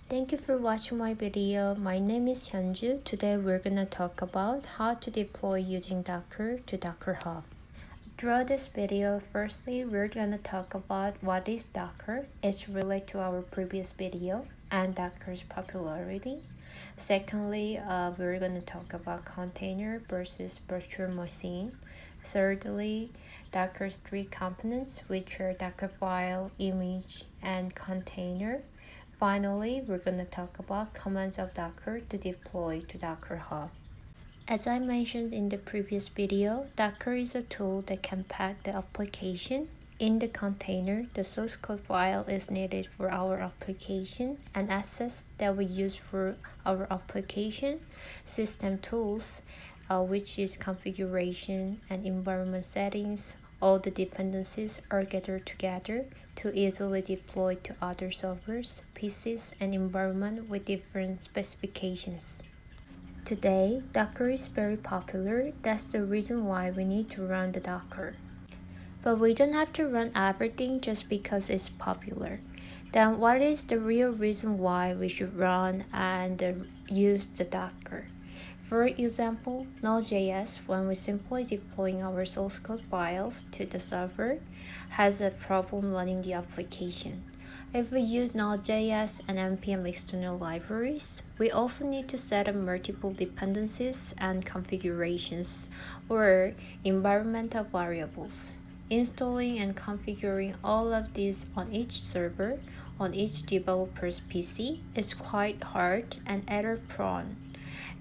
Thank you for watching my video. My name is Hyunju. Today we're gonna talk about how to deploy using Docker to DockerHub. Throughout this video, firstly, we're gonna talk about what is Docker. It's related to our previous video and Docker's popularity. Secondly, we're gonna talk about container versus virtual machine. Thirdly, Docker's three components, which are Dockerfile, image, and container. Finally, we're going to talk about commands of Docker to deploy to DockerHub. As I mentioned in the previous video, Docker is a tool that can pack the application in the container. The source code file is needed for our application and assets that we use for our application, system tools, which is configuration and environment settings. All the dependencies are gathered together to easily deploy to other servers, PCs, and environment with different specifications. Today, Docker is very popular. That's the reason why we need to run the Docker. But we don't have to run everything just because it's popular. Then what is the real reason why we should run and use the Docker? For example, Node.js, when we simply deploying our source code files to the server, has a problem running the application. If we use Node.js and npm external libraries, we also need to set up multiple dependencies and configurations or environmental variables. Installing and configuring all of these on each server, on each developer's PC, is quite hard and error-prone.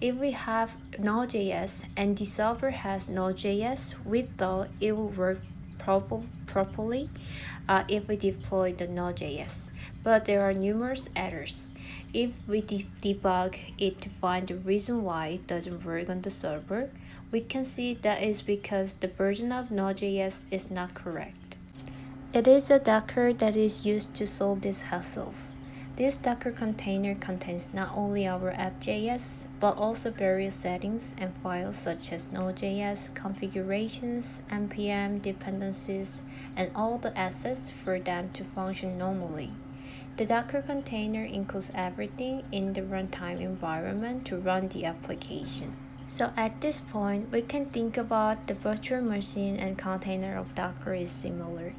If we have Node.js and the server has Node.js, we thought it will work properly if we deploy the Node.js. But there are numerous errors. If we debug it to find the reason why it doesn't work on the server, we can see that is because the version of Node.js is not correct. It is a Docker that is used to solve these hassles. This Docker container contains not only our app.js, but also various settings and files such as Node.js, configurations, npm, dependencies, and all the assets for them to function normally. The Docker container includes everything in the runtime environment to run the application. So at this point, we can think about the virtual machine and container of Docker is similar.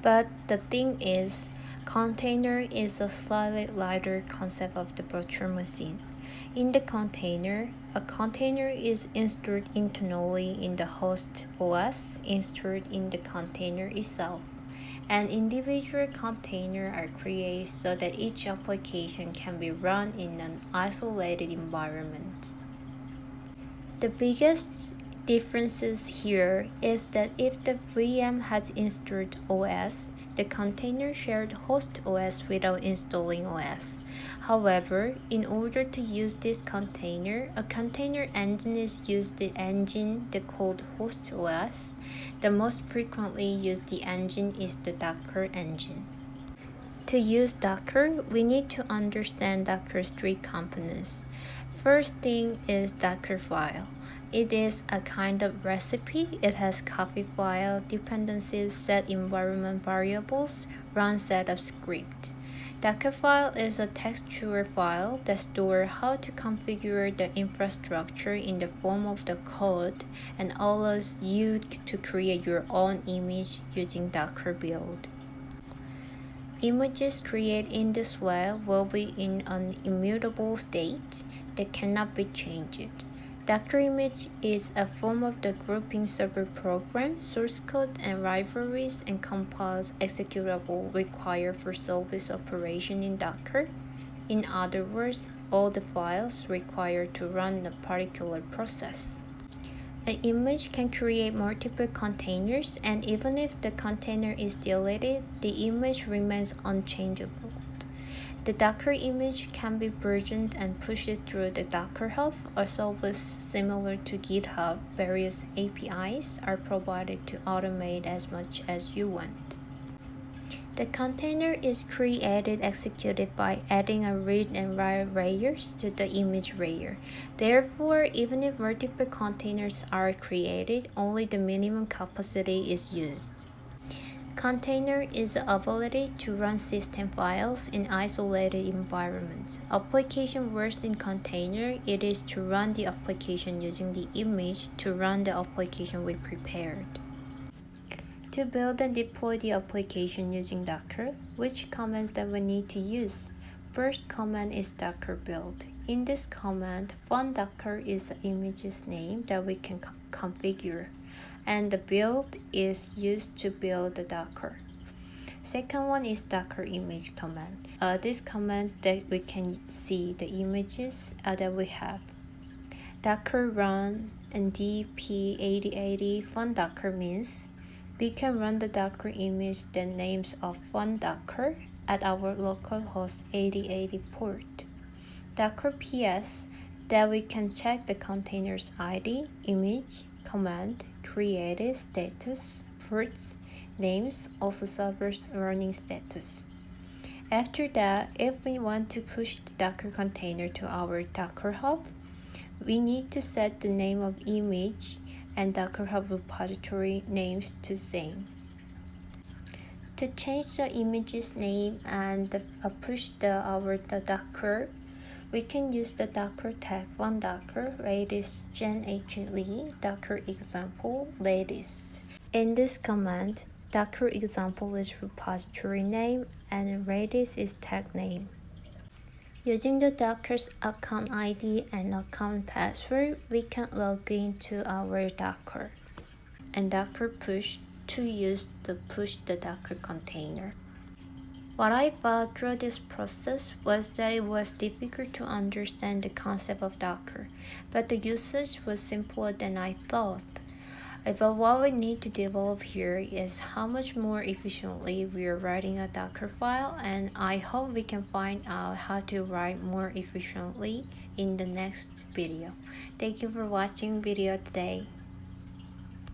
But the thing is, container is a slightly lighter concept of the virtual machine. In the container, a container is installed internally in the host OS, installed in the container itself. And individual containers are created so that each application can be run in an isolated environment. The biggest differences here is that if the VM has installed OS, the container shared host OS without installing OS. However, in order to use this container, a container engine is used the engine that called host OS. The most frequently used the engine is the Docker engine. To use Docker, we need to understand Docker's three components. First thing is Dockerfile. It is a kind of recipe. It has coffee file, dependencies, set environment variables, run set of script. Dockerfile is a textual file that stores how to configure the infrastructure in the form of the code and allows you to create your own image using Docker build. Images created in this way will be in an immutable state that cannot be changed. Docker image is a form of the grouping server program, source code, and libraries and compose executable required for service operation in Docker. In other words, all the files required to run a particular process. An image can create multiple containers, and even if the container is deleted, the image remains unchangeable. The Docker image can be versioned and pushed through the DockerHub, a service similar to GitHub. Various APIs are provided to automate as much as you want. The container is created executed by adding a read and write layers to the image layer. Therefore, even if multiple containers are created, only the minimum capacity is used. Container is the ability to run system files in isolated environments. Application works in container. It is to run the application using the image to run the application we prepared. To build and deploy the application using Docker, which commands that we need to use? First command is docker build. In this command, .docker is the image's name that we can configure, and the build is used to build the Docker. Second one is docker image command. This command that we can see the images that we have. Docker run and dp8080 .docker means we can run the Docker image the names of .docker at our localhost 8080 port. Docker PS that we can check the container's ID, image, command, created status, ports, names, also server's running status. After that, if we want to push the Docker container to our DockerHub, we need to set the name of image and DockerHub repository names to same. To change the image's name and push our Docker, we can use the Docker tag .docker latest gen lee Docker example latest. In this command, Docker example is repository name and latest is tag name. Using the Docker's account ID and account password, we can log into our Docker and Docker push to use the push the Docker container. What I found through this process was that it was difficult to understand the concept of Docker, but the usage was simpler than I thought. But what we need to develop here is how much more efficiently we are writing a Docker file, and I hope we can find out how to write more efficiently in the next video. Thank you for watching video today.